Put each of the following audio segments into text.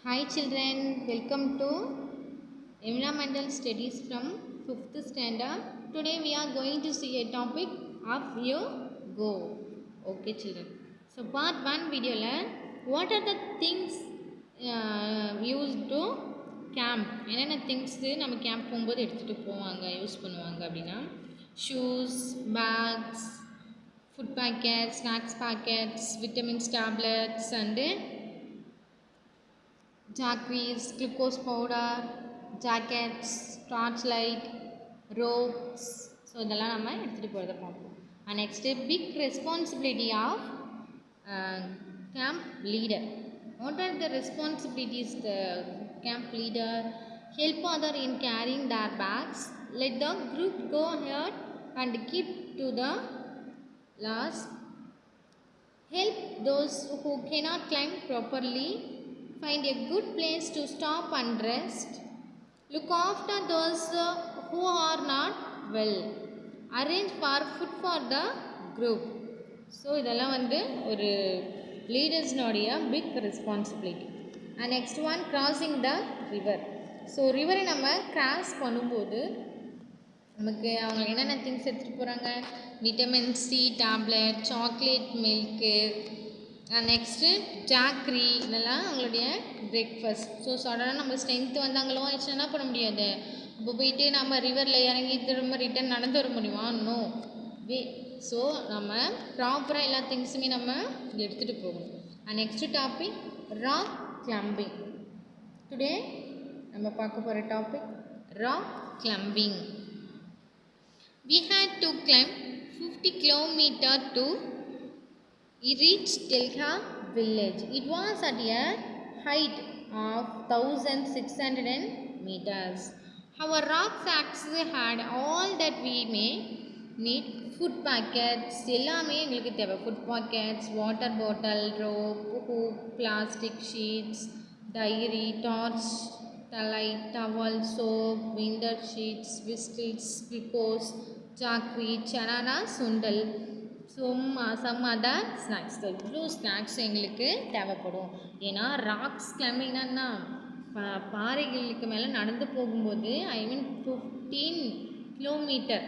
Hi children, welcome to Environmental Studies from 5th standard. Today we are going to see a topic of your go. Okay children. So part 1 video learn what are the things used to camp. என்னென்ன things நம்ம camp போகும்போது எடுத்துட்டு போவாங்க use பண்ணுவாங்க அப்படின்னா shoes, bags, food packets, snacks packets, vitamins tablets and jackeries, glucose powder, jackets, torchlight, ropes. So இதெல்லாம் நம்ம எடுத்துகிட்டு போகிறத பார்ப்போம். And next big responsibility of camp leader. What are the responsibilities the camp leader? Help other in carrying their bags, let the group go head and keep to the last, help those who cannot climb properly, find a good place to stop and rest, look after those who are not well, arrange for food for the group. So இதெல்லாம் வந்து ஒரு லீடர்ஸ்னுடைய big responsibility. And next one crossing the river. So ரிவரை நம்ம cross பண்ணும்போது நமக்கு அவங்க என்னென்ன திங்ஸ் எடுத்துகிட்டு போகிறாங்க? Vitamin C tablet, chocolate milk, next jaggery, இதெல்லாம் அவங்களுடைய பிரேக்ஃபாஸ்ட். ஸோ சடனாக நம்ம ஸ்ட்ரென்த்து வந்தாங்களோ ஆயிடுச்சுன்னா என்ன பண்ண முடியாது, இப்போ போயிட்டு நம்ம ரிவரில் இறங்கி திரும்ப ரிட்டன் நடந்து வர முடியுமா? நோ வே. ஸோ நம்ம ப்ராப்பராக எல்லா திங்ஸுமே நம்ம எடுத்துகிட்டு போகணும். And next topic rock climbing. Today நம்ம பார்க்க போகிற topic rock climbing. We had to climb 50 km to reach Telha village. It was at a height of 1600 meters. Our rucksacks had all that we may need. Food packets, எல்லாமே எங்களுக்கு தேவை. Food packets, water bottle, rope, hook, plastic sheets, diary, torch, light, towel, soap, winter sheets, whistles, glucose, jackery, chanana, sundal, some other snacks. இவ்வளோ snacks எங்களுக்கு தேவைப்படும். ஏன்னா rocks கிளம்பிங்னா பாறைகளுக்கு மேலே நடந்து போகும்போது 15 கிலோமீட்டர்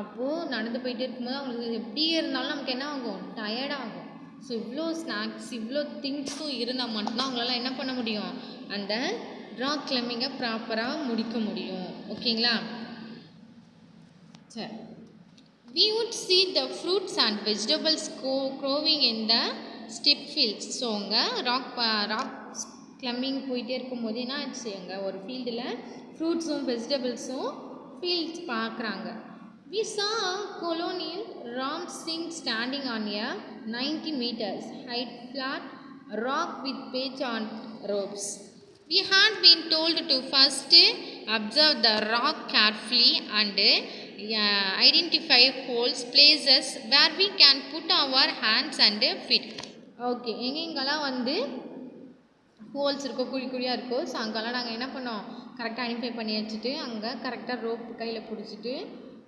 அப்போது நடந்து போயிட்டே இருக்கும்போது அவங்களுக்கு எப்படி இருந்தாலும் நமக்கு என்ன ஆகும், டயர்டாகும். ஸோ இவ்வளோ ஸ்நாக்ஸ் இவ்வளோ திங்ஸும் இருந்தால் மட்டும்தான் அவங்களால என்ன பண்ண முடியும், அந்த ராக் கிளம்பிங்கை ப்ராப்பராக முடிக்க முடியும். ஓகேங்களா? சரி. We would see the fruits and vegetables growing in the steep fields. So அங்கே ராக் கிளம்பிங் போயிட்டே இருக்கும்போது என்ன ஆச்சு, அங்கே ஒரு ஃபீல்டில் ஃப்ரூட்ஸும் வெஜிடபிள்ஸும் ஃபீல்ட்ஸ் பார்க்குறாங்க. We saw Colonel Ram Singh standing on a 90 meters height flat rock with page on ropes. We had been told to first observe the rock carefully and identify holes, places where we can put our hands and feet. Okay, எங்கெங்கெல்லாம் வந்து holes இருக்கோ, குழி குழியாக இருக்கோ, so அங்கெல்லாம் நாங்கள் என்ன பண்ணோம், கரெக்டாக ஐடென்டிஃபை பண்ணி வச்சுட்டு அங்கே கரெக்டாக ரோப் கையில் பிடிச்சிட்டு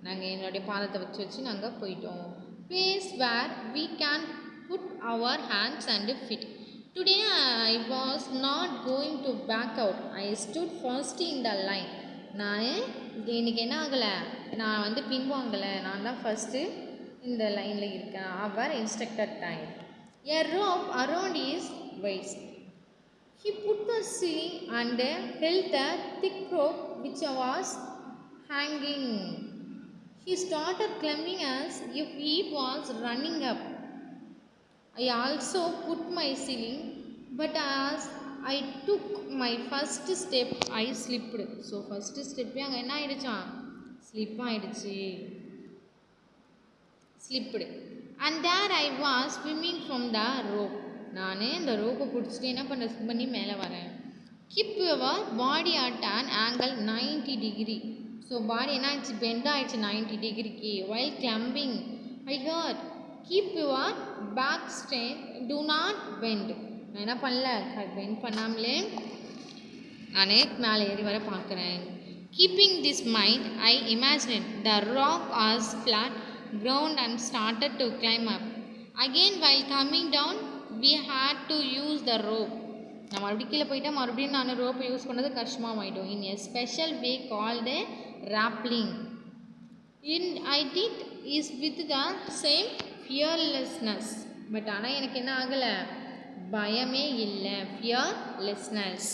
நாங்கள் எங்களுடைய பாதத்தை வச்சு நாங்கள் போயிட்டோம். Place where we can put our hands and feet. Today I was not going to back out. I stood first in the line. நான் இன்றைக்கி என்ன ஆகலை, நான் வந்து பின்வாங்கலை, நான் தான் ஃபஸ்ட்டு இந்த லைனில் இருக்கேன். அவர் instructor time. A rope around his waist. He put the ceiling and held the thick rope which was hanging. He started climbing as if he was running up. I also put my ceiling, but as I took my first step, I slipped. So first step அங்கே என்ன ஆயிடுச்சான், slip ஆயிடுச்சு, slipped. And there I was swimming from the rope. நான் இந்த ரோப்பை பிடிச்சிட்டு என்ன பண்ணி மேலே வரேன். Keep your body at an angle 90 degree. So body என்ன ஆயிடுச்சு, பெண்ட் ஆகிடுச்சு 90 டிகிரிக்கு. while climbing I heard keep your back straight, do not bend. நான் என்ன பண்ணல, பெண்ட் பண்ணாமலே நானே மேலே ஏறி வர பார்க்குறேன். keeping this mind I imagined the rock was flat ground and started to climb up. Again while coming down we had to use the rope. நான் மறுபடியும் கீழே போயிட்டால் மறுபடியும் நான் ரோப்பை யூஸ் பண்ணது கஷ்டமாக ஆகிடும். In a special way called rappelling in I did is with the same fearlessness. But ஆனால் எனக்கு என்ன ஆகலை, பயமே இல்லை, ஃபியர்லெஸ்னஸ்,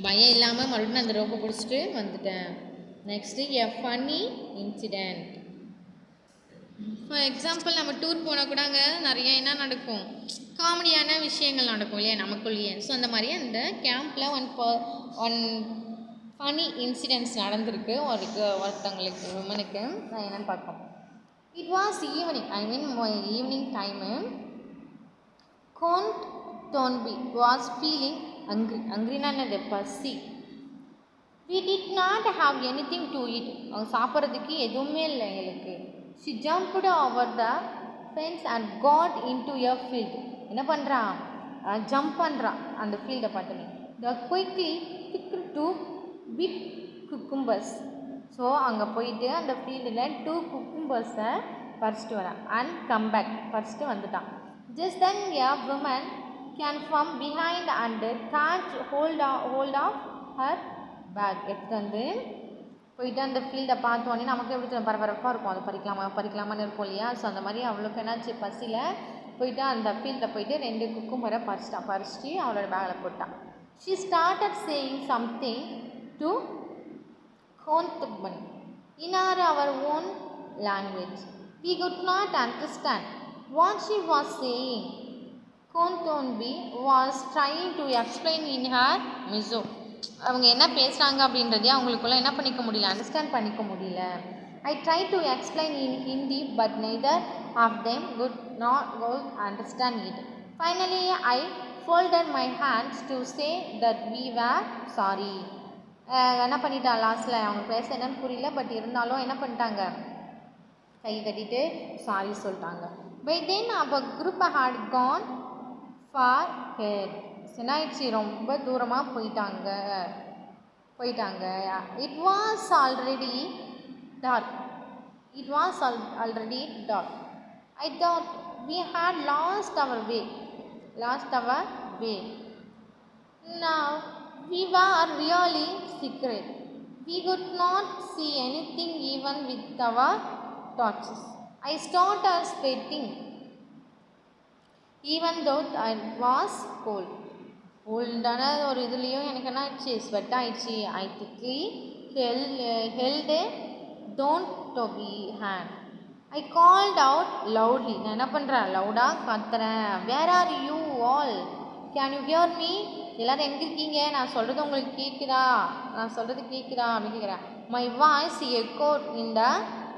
பயம் இல்லாமல் மறுபடியும் அந்த ரோப்பை பிடிச்சிட்டு வந்துட்டேன். Next a funny incident. For example நம்ம டூர் போனால் கூட அங்கே நிறைய என்ன நடக்கும், காமெடியான விஷயங்கள் நடக்கும் இல்லையா நமக்குள்ளேயே. ஸோ அந்த மாதிரி அந்த கேம்பில் ஒன் ஃபன்னி இன்சிடென்ட்ஸ் நடந்திருக்கு ஒருத்தவங்களுக்கு, உமனுக்கு. நான் என்னென்னு பார்ப்போம். It was evening, evening time. கோண்ட் டோன்பி வாஸ் ஃபீலிங் ஹங்க்ரினா என்னது, பசி. We did not have anything to eat. அவங்க சாப்பிட்றதுக்கு எதுவுமே இல்லை எங்களுக்கு. She jumped over the fence and got into a field. என்ன பண்ணுறான், ஜம்ப் பண்ணுறான் அந்த ஃபீல்டை பார்த்துன்னு. The quickly picked two big cucumbers. So அங்கே போயிட்டு அந்த ஃபீல்டில் 2 cucumbers-ஐ பறிச்சிட்டு வரான். அண்ட் கம் பேக், பறிச்சிட்டு வந்துட்டான். Just then a woman came from behind and catch hold of her bag. எடுத்து வந்து போயிட்டு அந்த ஃபீல்டை பார்த்தோன்னே நமக்கு எப்படி பரபரப்பாக இருக்கும், அது பறிக்கலாமான்னு இருக்கும் இல்லையா. ஸோ அந்த மாதிரி அவளுக்கு என்னாச்சு, பசியில் போயிட்டு அந்த ஃபீல்டில் போயிட்டு 2 குக்கும்பரை பறிச்சிட்டு அவளோட பேக்கில் போட்டான். She started saying something to Kontubban in our own language. We could not understand what she was saying. Kontonbi was trying to explain in her Mizo. அவங்க என்ன பேசுகிறாங்க அப்படின்றதே அவங்களுக்குள்ள என்ன பண்ணிக்க முடியல, அண்டர்ஸ்டாண்ட் பண்ணிக்க முடியல. I tried to explain in Hindi but neither of them could understand it. Finally I folded my hands to say that we were sorry. என்ன பண்ணிட்டா, லாஸ்ட்டில் அவங்க பேச என்னன்னு புரியல, பட் இருந்தாலும் என்ன பண்ணிட்டாங்க, கை கட்டிட்டு சாரி சொல்லிட்டாங்க. By then our group had gone far ahead. என்னாயிடுச்சு, ரொம்ப தூரமாக போயிட்டாங்க. It was already dark. I thought we had lost our way. Now we were really secret. We could not see anything even with our torches. I started sweating even though it was cold. கோல்டான ஒரு இதுலேயும் எனக்கு என்ன ஆயிடுச்சு, sweat ஆயிடுச்சு. I thickly held Toby hand. I called out loudly. நான் என்ன பண்ணுறேன், லவுடாக கத்துறேன். Where are you all? Can you hear me? எல்லோரும் எங்கே இருக்கீங்க, நான் சொல்கிறது உங்களுக்கு கேட்குதா அப்படின்னு கேட்குறேன். My voice echoed in the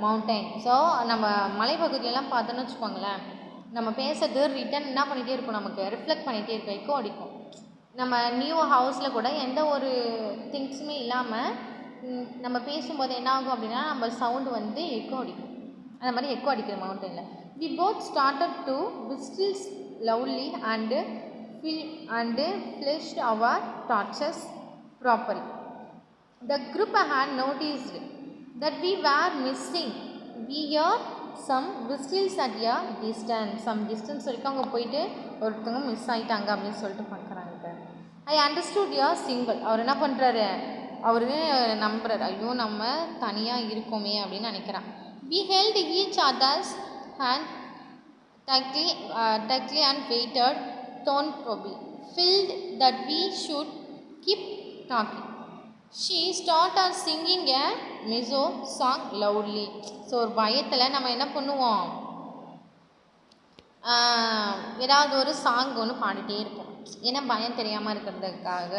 mountain. So நம்ம மலைப்பகுதியெல்லாம் பார்த்தோன்னு வச்சுக்கோங்களேன், நம்ம பேசுறது ரிட்டன் என்ன பண்ணிகிட்டே இருக்கும், நமக்கு ரிஃப்ளெக்ட் பண்ணிகிட்டே இருக்கும், எக்கோ அடிக்கும். நம்ம நியூ ஹவுஸில் கூட எந்த ஒரு திங்ஸுமே இல்லாமல் நம்ம பேசும்போது என்ன ஆகும் அப்படின்னா, நம்ம சவுண்டு வந்து எக்கோ அடிக்கும். அந்த மாதிரி எக்கோ அடிக்கிற மவுண்டனில். We both started to whistle loudly and flashed our torches properly. The group had noticed that we were missing. We heard some whistles at a distance. Some distance வரைக்கும் அவங்க போயிட்டு ஒருத்தவங்க miss ஆகிட்டாங்க அப்படின்னு சொல்லிட்டு பார்க்குறாங்க. I understood a single. அவர் என்ன பண்ணுறாரு, அவர் நம்புறாரு, ஐயோ நம்ம தனியாக இருக்கோமே அப்படின்னு நினைக்கிறான். We held each other's hand tightly and waited. Toby felt that we should keep talking. She started singing a Mizo song loudly. So ஒரு பயத்தில் நம்ம என்ன பண்ணுவோம், ஏதாவது ஒரு சாங் ஒன்று பாடிட்டே இருப்போம். ஏன்னா பயம் தெரியாமல் இருக்கிறதுக்காக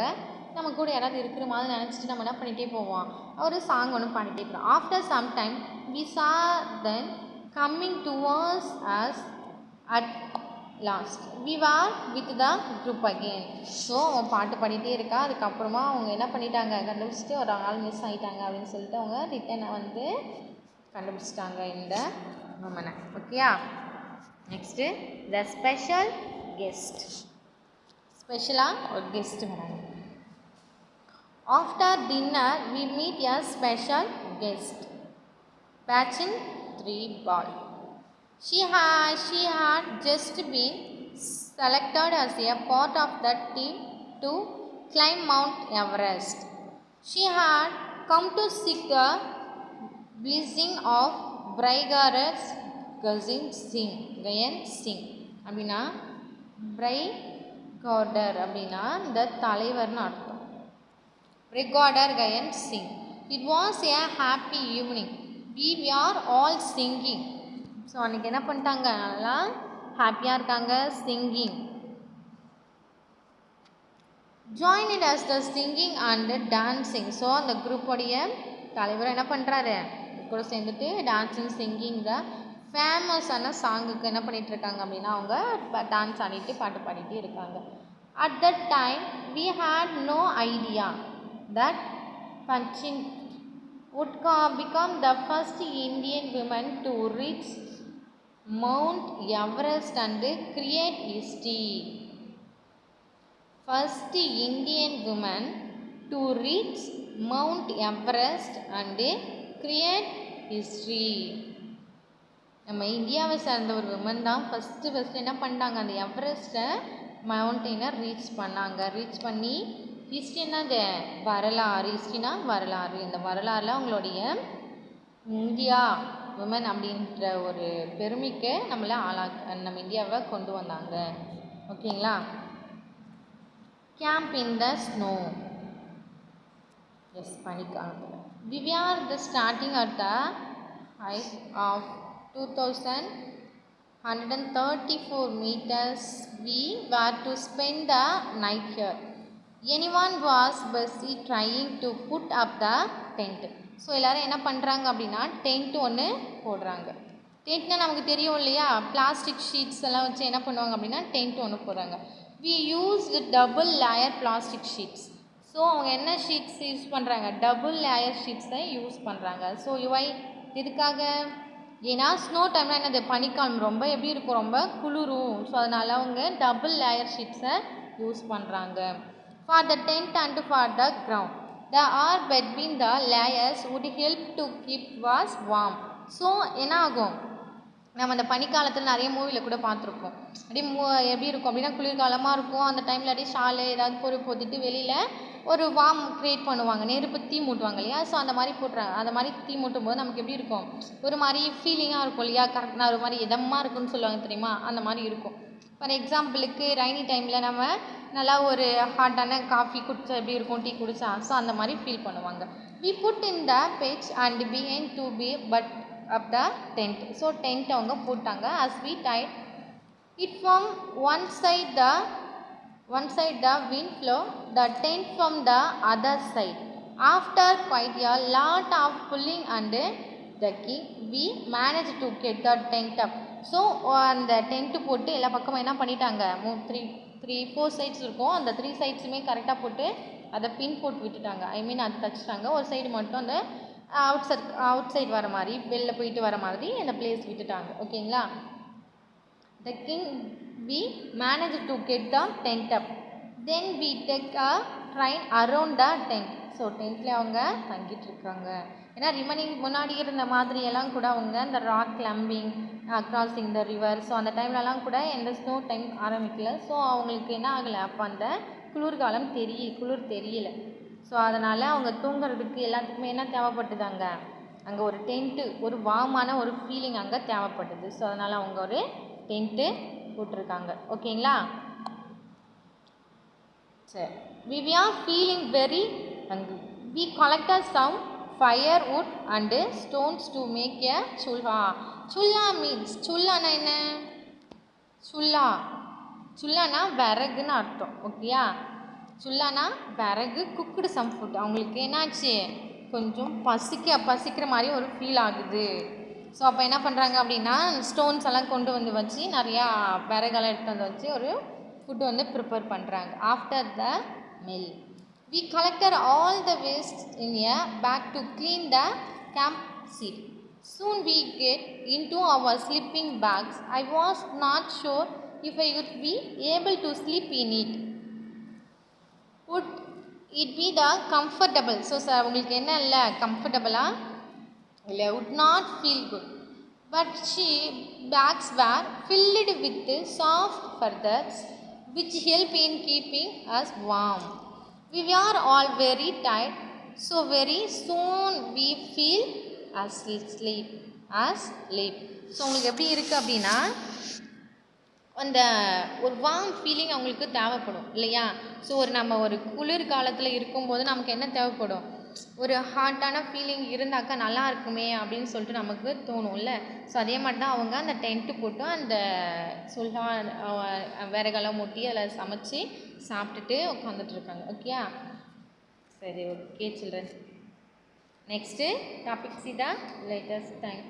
நம்ம கூட யாராவது இருக்கிற மாதிரி நினச்சிட்டு நம்ம என்ன பண்ணிகிட்டே போவோம், ஒரு சாங் ஒன்று பாடிட்டே இருப்போம். After some time we saw them coming towards us at last. We were with the group again. So அவன் பாட்டு பாடிட்டே இருக்கா. அதுக்கப்புறமா அவங்க என்ன பண்ணிட்டாங்க, கண்டுபிடிச்சிட்டு ஒரு ஆள் மிஸ் ஆகிட்டாங்க அப்படின்னு சொல்லிட்டு அவங்க ரிட்டனை வந்து கண்டுபிடிச்சிட்டாங்க இந்த உமனை. ஓகேயா. Next the special guest. ஸ்பெஷலாக ஒரு கெஸ்ட் வராங்க. After dinner we meet a special guest. Patchen 3 ball. She had just been selected as a part of the team to climb Mount Everest. She had come to seek the blessing of Brigadier Gayan Singh. அப்படின்னா பிரைகார்டர் அப்படின்னா இந்த தலைவர்னு அர்த்தம். Brigadier Gayan Singh. It was a happy evening. We were all singing. So அன்றைக்கி என்ன பண்ணிட்டாங்க, நல்லா ஹாப்பியாக இருக்காங்க, singing. Joined us the singing and dancing. So அந்த குரூப்போடைய தலைவர் என்ன பண்ணுறாரு, கூட சேர்ந்துட்டு டான்ஸிங் சிங்கிங் ஃபேமஸான சாங்குக்கு என்ன பண்ணிகிட்ருக்காங்க அப்படின்னா அவங்க டான்ஸ் ஆடிட்டு பாட்டு பாடிட்டு இருக்காங்க. At that time we had no idea that Panchin would become the first Indian woman to reach Mount Everest and create history. First Indian woman to reach Mount Everest and create history. நம்ம இந்தியாவை சார்ந்த ஒரு women தான் first என்ன பண்ணாங்க, அந்த எவரெஸ்ட்டை மவுண்டெயினை reach பண்ணாங்க. Reach பண்ணி ஹிஸ்ட்ரின்னா இந்த வரலாறு, ஹிஸ்ட்ரினா வரலாறு, இந்த வரலாறில் அவங்களுடைய இந்தியா விமன் அப்படின்ற ஒரு பெருமைக்கு நம்மளை நம்ம இந்தியாவை கொண்டு வந்தாங்க. ஓகேங்களா. Camp in the snow. Yes, பனிக்காலத்தில். We were the starting at the height of 2134 meters. We were to spend the night here. Anyone was busy trying to put up the tent. So எல்லோரும் என்ன பண்ணுறாங்க அப்படின்னா tent ஒன்று போடுறாங்க. டென்ட்னா நமக்கு தெரியும் இல்லையா, பிளாஸ்டிக் ஷீட்ஸ் எல்லாம் வச்சு என்ன பண்ணுவாங்க அப்படின்னா டென்ட் ஒன்று போடுறாங்க. We used double layer plastic sheets. So அவங்க என்ன ஷீட்ஸ் யூஸ் பண்ணுறாங்க, டபுள் லேயர் ஷீட்ஸை யூஸ் பண்ணுறாங்க. ஸோ எதுக்காக, ஏன்னா ஸ்னோ டைமில் என்னது பனிக்காலம் ரொம்ப எப்படி இருக்கும், ரொம்ப குளிரும். ஸோ அதனால் அவங்க டபுள் லேயர் ஷீட்ஸை யூஸ் பண்ணுறாங்க. For the tent and for the ground the are between the layers would help to keep was warm. So என்ன ஆகும், நம்ம அந்த பனிக்காலத்தில் நிறைய மூவியில் கூட பார்த்துருப்போம். அப்படியே எப்படி இருக்கும் அப்படின்னா குளிர்காலமாக இருக்கும். அந்த டைமில் அப்படியே ஷாலு ஏதாவது பொருள் போட்டுட்டு வெளியில் ஒரு வார்ம் க்ரியேட் பண்ணுவாங்க, நெருப்பு தீ மூட்டுவாங்க இல்லையா. ஸோ அந்த மாதிரி போட்டுறாங்க. அந்த மாதிரி தீ மூட்டும் போது நமக்கு எப்படி இருக்கும், ஒரு மாதிரி ஃபீலிங்காக இருக்கும் இல்லையா, கரெக்டாக ஒரு மாதிரி இதமாக இருக்குன்னு சொல்லுவாங்க தெரியுமா, அந்த மாதிரி இருக்கும். ஃபார் எக்ஸாம்பிளுக்கு ரெய்னி டைமில் நம்ம நல்லா ஒரு ஹாட்டான காஃபி குடிச்சா எப்படி இருக்கும், டீ குடிச்சா, ஸோ அந்த மாதிரி ஃபீல் பண்ணுவாங்க. We put in the pitch and began to be but up the tent. So tent அவங்க போட்டாங்க. as we tied it from one side the wind flow the tent from the other side. After quite a lot of pulling and tugging we managed to get the tent up. So அந்த tent போட்டு எல்லா பக்கமும் என்ன பண்ணிட்டாங்க, 3-4 sides இருக்கும், அந்த 3 சைட்ஸுமே கரெக்டாக போட்டு அதை பின் போட்டு விட்டுட்டாங்க. ஐ மீன் அது தச்சுட்டாங்க. ஒரு சைடு மட்டும் அந்த அவுட் சைட் வர மாதிரி, வெளில போயிட்டு வர மாதிரி அந்த பிளேஸ் விட்டுட்டாங்க. ஓகேங்களா. The king we managed to get the tent up. Then we take a train around the tent. So டென்ட்டில் அவங்க தங்கிட்டு இருக்காங்க. ஏன்னா ரிமைனிங் முன்னாடி இருந்த மாதிரியெல்லாம் கூட அவங்க இந்த rock climbing, crossing the river, so அந்த டைம்லலாம் கூட எந்த ஸ்னோ டைம் ஆரம்பிக்கல. ஸோ அவங்களுக்கு என்ன ஆகலை, அப்போ அந்த குளிர்காலம் குளிர் தெரியல. ஸோ அதனால் அவங்க தூங்குறதுக்கு எல்லாத்துக்குமே என்ன தேவைப்பட்டுதாங்க, அங்கே ஒரு டென்ட்டு, ஒரு வார்மான ஒரு ஃபீலிங் அங்கே தேவைப்பட்டது. ஸோ அதனால் அவங்க ஒரு டென்ட்டு போட்டிருக்காங்க. ஓகேங்களா. சரி, we are feeling very hungry. We collected some firewood and stones to make a chulha. Chulha means, chullana என்ன, சுல்லானா விறகுன்னு அர்த்தம். ஓகேயா. சுல்லானா விறகு, குக்குடு சம் ஃபுட். அவங்களுக்கு என்னாச்சு, கொஞ்சம் பசிக்கிற மாதிரி ஒரு ஃபீல் ஆகுது. ஸோ அப்போ என்ன பண்ணுறாங்க அப்படின்னா ஸ்டோன்ஸ் எல்லாம் கொண்டு வந்து வச்சு நிறையா விறகெல்லாம் எடுத்து வந்து வச்சு ஒரு ஃபுட்டு வந்து ப்ரிப்பேர் பண்ணுறாங்க. After the meal we collected all the waste in a bag to clean the camp seat. Soon we get into our sleeping bags. I was not sure if I would be able to sleep in it. Would it be the comfortable? So sir, உங்களுக்கு என்ன இல்லை, கம்ஃபர்டபுளாக இல்லை, would not feel good. but she bags were filled with soft feathers which help in keeping us warm. We were all very tired, so very soon we feel asleep. So உங்களுக்கு எப்படி இருக்குது அப்படின்னா அந்த ஒரு வார்ம் ஃபீலிங் அவங்களுக்கு தேவைப்படும் இல்லையா. So நம்ம ஒரு குளிர் காலத்தில் இருக்கும்போது நமக்கு என்ன தேவைப்படும், ஒரு ஹாட்டான ஃபீலிங் இருந்தாக்கா நல்லா இருக்குமே அப்படின்னு சொல்லிட்டு நமக்கு தோணும்ல. ஸோ அதே மாதிரி தான் அவங்க அந்த டென்ட்டு போட்டு அந்த விறகெல்லாம் மூட்டி அதில் சமைச்சி சாப்பிட்டுட்டு உட்காந்துட்ருக்காங்க. ஓகேயா, சரி, ஓகே சில்ட்ரன். நெக்ஸ்ட்டு டாபிக் சீதா லேட்டஸ்ட் தேங்க்